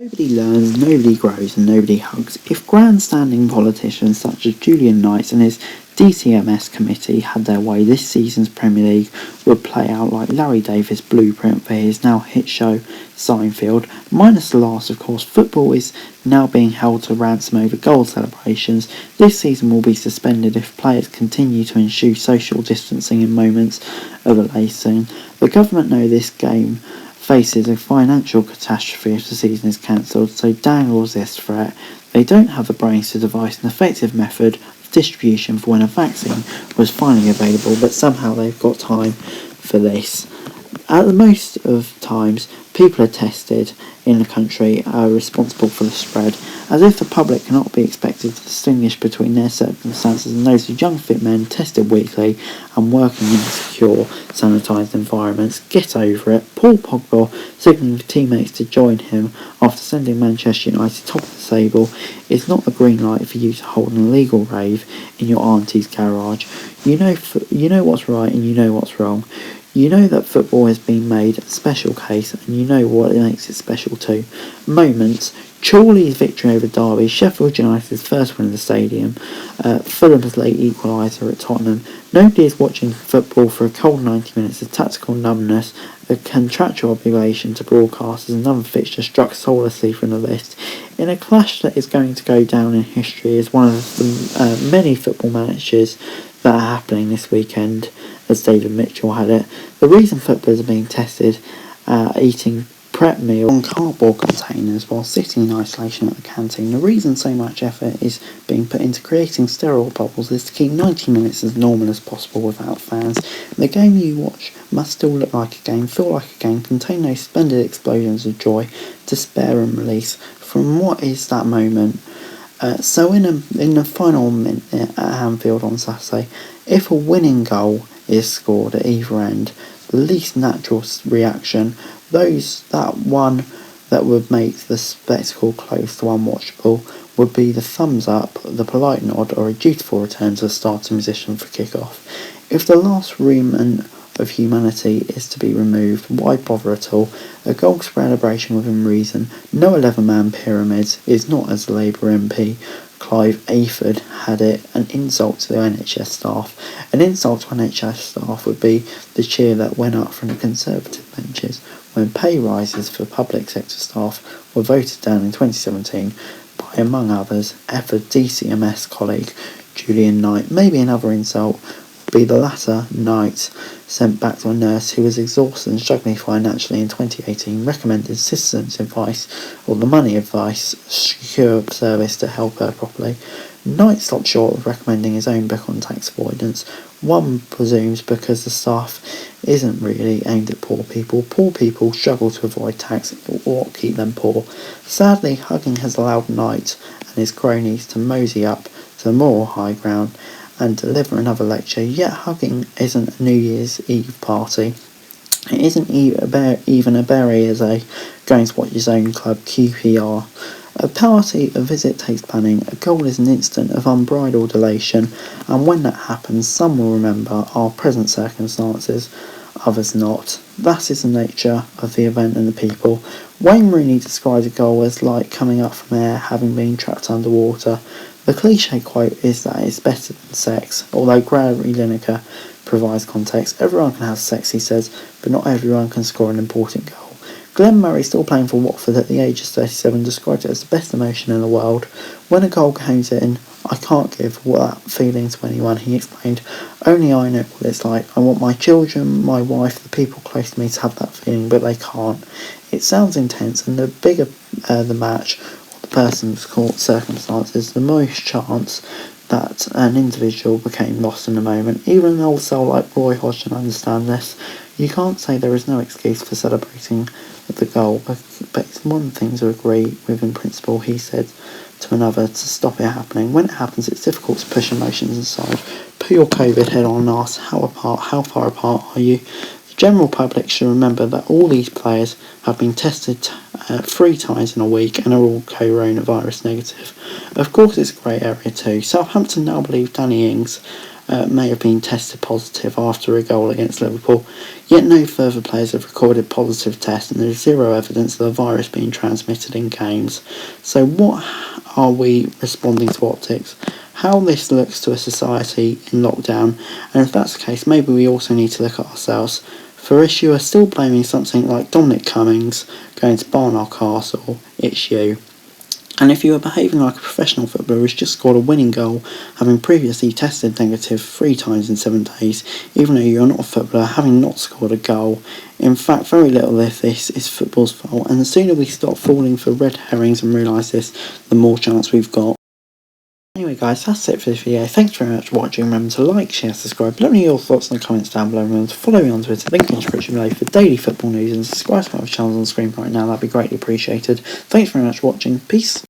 Nobody learns, nobody grows, and nobody hugs. If grandstanding politicians such as Julian Knight and his DCMS committee had their way, this season's Premier League would play out like Larry Davis' blueprint for his now hit show Seinfeld. Minus the last, of course, football is now being held to ransom over goal celebrations. This season will be suspended if players continue to eschew social distancing in moments of elation. The government know this game faces a financial catastrophe if the season is cancelled, so dangles this threat. They don't have the brains to devise an effective method of distribution for when a vaccine was finally available, but somehow they've got time for this. At the most of times, people are tested in the country are responsible for the spread, as if the public cannot be expected to distinguish between their circumstances and those of young fit men tested weekly and working in secure, sanitised environments. Get over it. Paul Pogba signalling for teammates to join him after sending Manchester United top of the table is not the green light for you to hold an illegal rave in your auntie's garage. You know what's right and you know what's wrong. You know that football has been made a special case, and you know what makes it special too. Moments: Chorley's victory over Derby, Sheffield United's first win in the stadium, Fulham's late equaliser at Tottenham. Nobody is watching football for a cold 90 minutes of tactical numbness. A contractual obligation to broadcast as another fixture struck soullessly from the list. In a clash that is going to go down in history as one of the many football matches that are happening this weekend, as David Mitchell had it. The reason footballers are being tested eating prep meals on cardboard containers while sitting in isolation at the canteen. The reason so much effort is being put into creating sterile bubbles is to keep 90 minutes as normal as possible without fans. The game you watch must still look like a game, feel like a game, contain those splendid explosions of joy, despair and release from what is that moment. So in the final minute at Anfield on Saturday, if a winning goal is scored at either end, the least natural reaction, that would make the spectacle close to unwatchable, would be the thumbs up, the polite nod, or a dutiful return to the starting position for kick-off. If the last remnant of humanity is to be removed, why bother at all? A goal celebration within reason, no 11-man pyramids, is not, as the Labour MP Clive Ayford had it, an insult to the NHS staff. An insult to NHS staff would be the cheer that went up from the Conservative benches when pay rises for public sector staff were voted down in 2017 by, among others, ever DCMS colleague Julian Knight. Maybe another insult would be the latter Knight sent back to a nurse who was exhausted and struggling financially in 2018, recommended citizens' advice or the money advice secure service to help her properly. Knight stopped short of recommending his own book on tax avoidance, one presumes because the staff isn't really aimed at poor people. Poor people struggle to avoid tax or keep them poor. Sadly, hugging has allowed Knight and his cronies to mosey up to the moral high ground and deliver another lecture, yet hugging isn't a New Year's Eve party. It isn't even a Barry as a going to watch his own club QPR. A party, a visit takes planning, a goal is an instant of unbridled elation, and when that happens, some will remember our present circumstances, others not. That is the nature of the event and the people. Wayne Rooney describes a goal as like coming up from air having been trapped underwater. The cliche quote is that it's better than sex, although Gary Lineker provides context. Everyone can have sex, he says, but not everyone can score an important goal. Glenn Murray, still playing for Watford at the age of 37, described it as the best emotion in the world. When a goal goes in, I can't give that feeling to anyone, he explained. Only I know what it's like. I want my children, my wife, the people close to me to have that feeling, but they can't. It sounds intense, and the bigger the match, or the person's caught circumstances, the most chance that an individual became lost in the moment. Even an old soul like Roy Hodgson understands this. You can't say there is no excuse for celebrating the goal, but it's one thing to agree with in principle, he said to another, to stop it happening. When it happens, it's difficult to push emotions aside. Put your COVID head on and ask, how far apart are you? The general public should remember that all these players have been tested 3 times in a week and are all coronavirus negative. Of course, it's a grey area too. Southampton now believe Danny Ings may have been tested positive after a goal against Liverpool, yet no further players have recorded positive tests and there is zero evidence of the virus being transmitted in games. So what are we responding to optics? How this looks to a society in lockdown, and if that's the case, maybe we also need to look at ourselves. For if you are still blaming something like Dominic Cummings going to Barnard Castle, it's you. And if you are behaving like a professional footballer who's just scored a winning goal, having previously tested negative 3 times in 7 days, even though you're not a footballer, having not scored a goal, in fact, very little of this is football's fault, and the sooner we stop falling for red herrings and realise this, the more chance we've got. Anyway guys, that's it for this video. Thanks very much for watching. Remember to like, share, subscribe. Let me know your thoughts in the comments down below. Remember to follow me on Twitter, link in the description below for daily football news, and subscribe to my channel on the screen right now. That'd be greatly appreciated. Thanks very much for watching. Peace.